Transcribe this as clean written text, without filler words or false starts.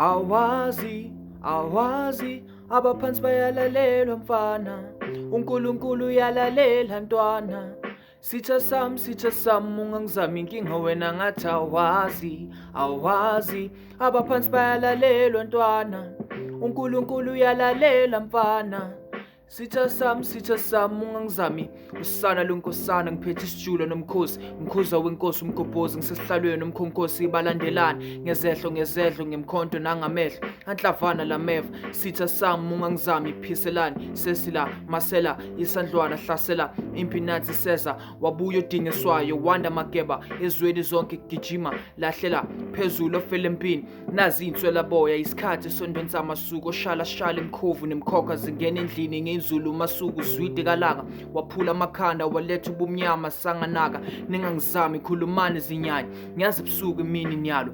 Awazi abaphansi bayalalelwa mfana, uNkulunkulu uyalalela ntwana. Sitha sami ungangizami inkinga wena ngathi awazi abaphansi bayalalelwa ntwana, uNkulunkulu uyalalela mfana. Sitha sami ungangizami usana lonkosana, ngiphethe isijulo nomkhosi, mkhuza wenkosi umgobhozi, ngisesihlalweni umkhonkosi balandelana ngezehlo ngemkhonto nangamehlo anhlavana lameva. Sitha sami ungangizami phiselani sesila masela isandlwana hlasela impi nathi seza, wabuya odinga eswayo wanda mageba ezweni zonke gijima lahlela phezulu ofela empini. Nazi inswela boya isikhathi esondweni samasuku, oshala imkhovu nemkhokha zingena endlini ngenzulu masuku zwide kalanga, waphula amakhanda waletha ubumnyama sanganaka. Ningangizami khulumani zinyanya, ngiyazi busuku imini nyalo